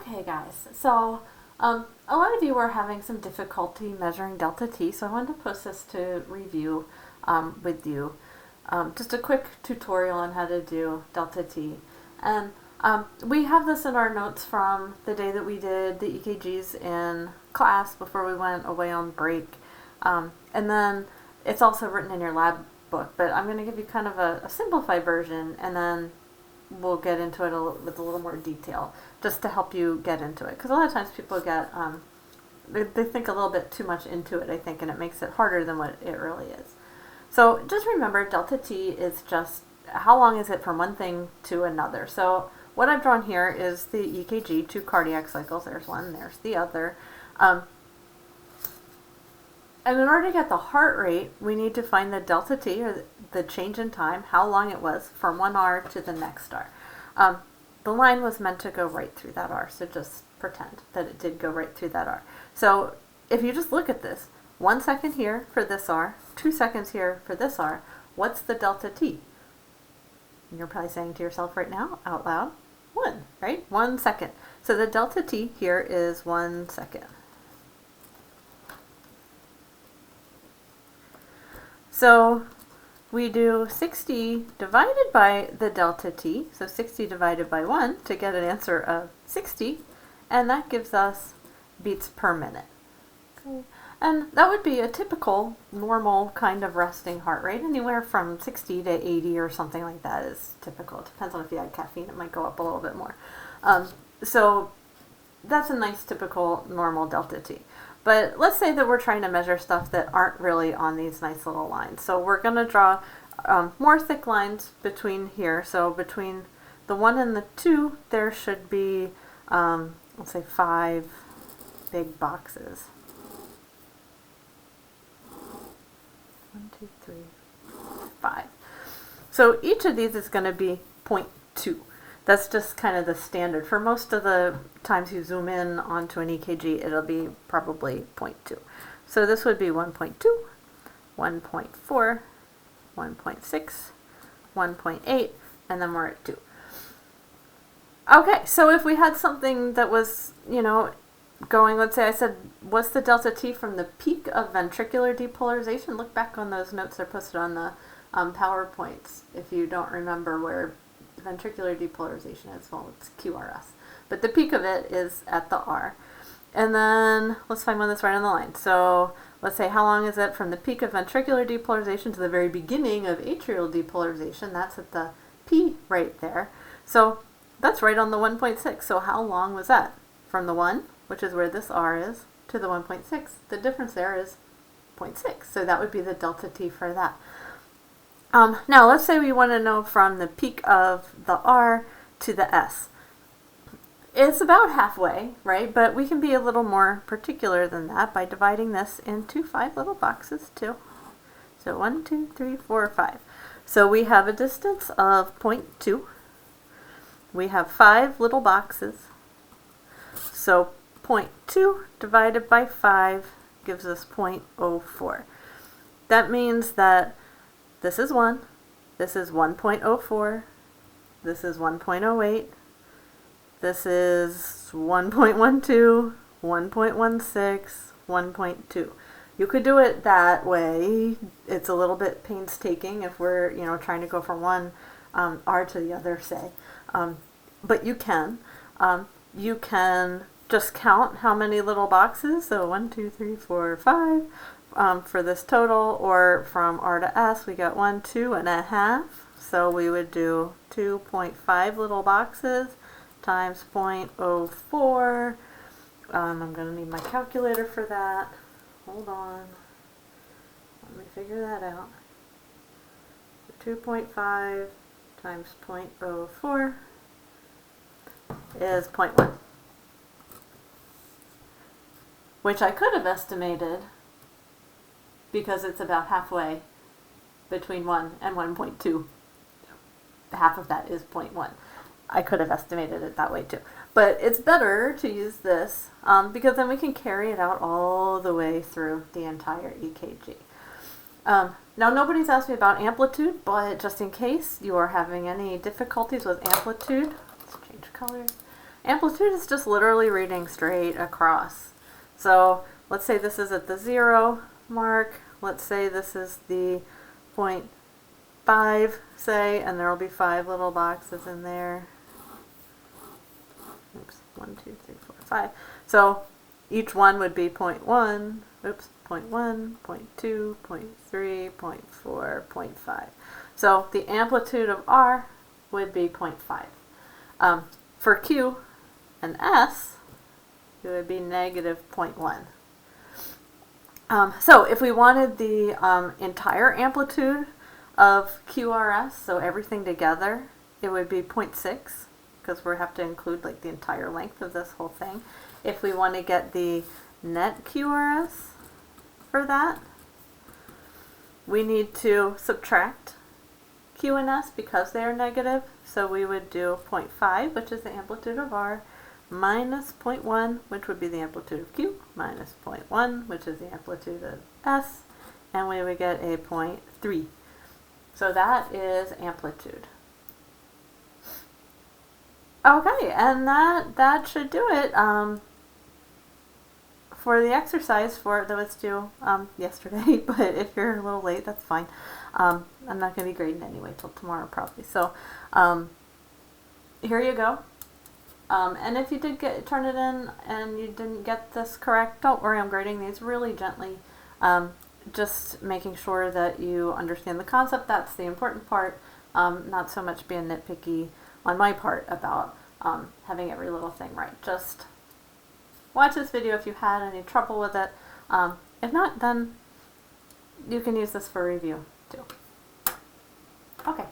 Okay, guys, so a lot of you were having some difficulty measuring delta t, so I wanted to post this to review with you. Just a quick tutorial on how to do delta t. And we have this in our notes from the day that we did the EKGs in class before we went away on break. And then it's also written in your lab book, but I'm going to give you kind of a simplified version, and then we'll get into it with a little more detail, just to help you get into it. Because a lot of times people get, they think a little bit too much into it, I think, and it makes it harder than what it really is. So just remember, delta t is just how long is it from one thing to another. So what I've drawn here is the EKG, 2 cardiac cycles. There's one, there's the other. And in order to get the heart rate, we need to find the delta t, or the change in time, how long it was from one R to the next R. The line was meant to go right through that R, so just pretend that it did go right through that R. So if you just look at this, 1 second here for this R, 2 seconds here for this R, what's the delta t? And you're probably saying to yourself right now, out loud, 1, right? 1 second. So the delta t here is 1 second. So we do 60 divided by the delta t, so 60 divided by 1 to get an answer of 60, and that gives us beats per minute. Okay. And that would be a typical, normal kind of resting heart rate. Anywhere from 60 to 80 or something like that is typical. It depends on if you had caffeine, it might go up a little bit more. So that's a nice, typical, normal delta t. But let's say that we're trying to measure stuff that aren't really on these nice little lines. So we're going to draw more thick lines between here. So between the 1 and the 2, there should be, let's say, 5 big boxes. 1, 2, 3, 5. So each of these is going to be 0.2. That's just kind of the standard. For most of the times you zoom in onto an EKG, it'll be probably 0.2. So this would be 1.2, 1.4, 1.6, 1.8, and then we're at 2. Okay, so if we had something that was, going, let's say I said, what's the delta t from the peak of ventricular depolarization? Look back on those notes that are posted on the PowerPoints if you don't remember where ventricular depolarization is. Well, it's QRS. But the peak of it is at the R. And then let's find one that's right on the line. So let's say, how long is it from the peak of ventricular depolarization to the very beginning of atrial depolarization? That's at the P right there. So that's right on the 1.6. So how long was that? From the 1, which is where this R is, to the 1.6. The difference there is 0.6. So that would be the delta T for that. Now let's say we want to know from the peak of the R to the S. It's about halfway, right? But we can be a little more particular than that by dividing this into 5 little boxes too. So 1, 2, 3, 4, 5. So we have a distance of 0.2. We have 5 little boxes. So 0.2 divided by 5 gives us 0.04. That means that this is 1, this is 1.04, this is 1.08, this is 1.12, 1.16, 1.2. You could do it that way. It's a little bit painstaking if we're, trying to go from one R to the other, say. But you can. You can just count how many little boxes, so 1, 2, 3, 4, 5. For this total, or from R to S, we got 1, 2.5. So we would do 2.5 little boxes times 0.04. I'm going to need my calculator for that. Hold on. Let me figure that out. 2.5 times 0.04 is 0.1. Which I could have estimated, because it's about halfway between 1 and 1.2. Half of that is 0.1. I could have estimated it that way too. But it's better to use this because then we can carry it out all the way through the entire EKG. Now, nobody's asked me about amplitude, but just in case you are having any difficulties with amplitude, let's change colors. Amplitude is just literally reading straight across. So let's say this is at the 0 mark. Let's say this is the 0.5, say, and there will be 5 little boxes in there. Oops, 1, 2, 3, 4, 5. So each one would be 0.1, oops, 0.1, 0.2, 0.3, 0.4, 0.5. So the amplitude of R would be 0.5. For Q and S, it would be negative 0.1. So if we wanted the entire amplitude of QRS, so everything together, it would be 0.6, because we have to include like the entire length of this whole thing. If we want to get the net QRS for that, we need to subtract Q and S because they are negative. So we would do 0.5, which is the amplitude of R, minus 0.1, which would be the amplitude of Q, minus 0.1, which is the amplitude of S, and we would get a 0.3. So that is amplitude. Okay, and that should do it for the exercise that was due yesterday, but if you're a little late, that's fine. I'm not going to be grading anyway till tomorrow probably. So here you go. And if you did turn it in and you didn't get this correct, don't worry, I'm grading these really gently. Just making sure that you understand the concept. That's the important part. Not so much being nitpicky on my part about having every little thing right. Just watch this video if you had any trouble with it. If not, then you can use this for review too. Okay.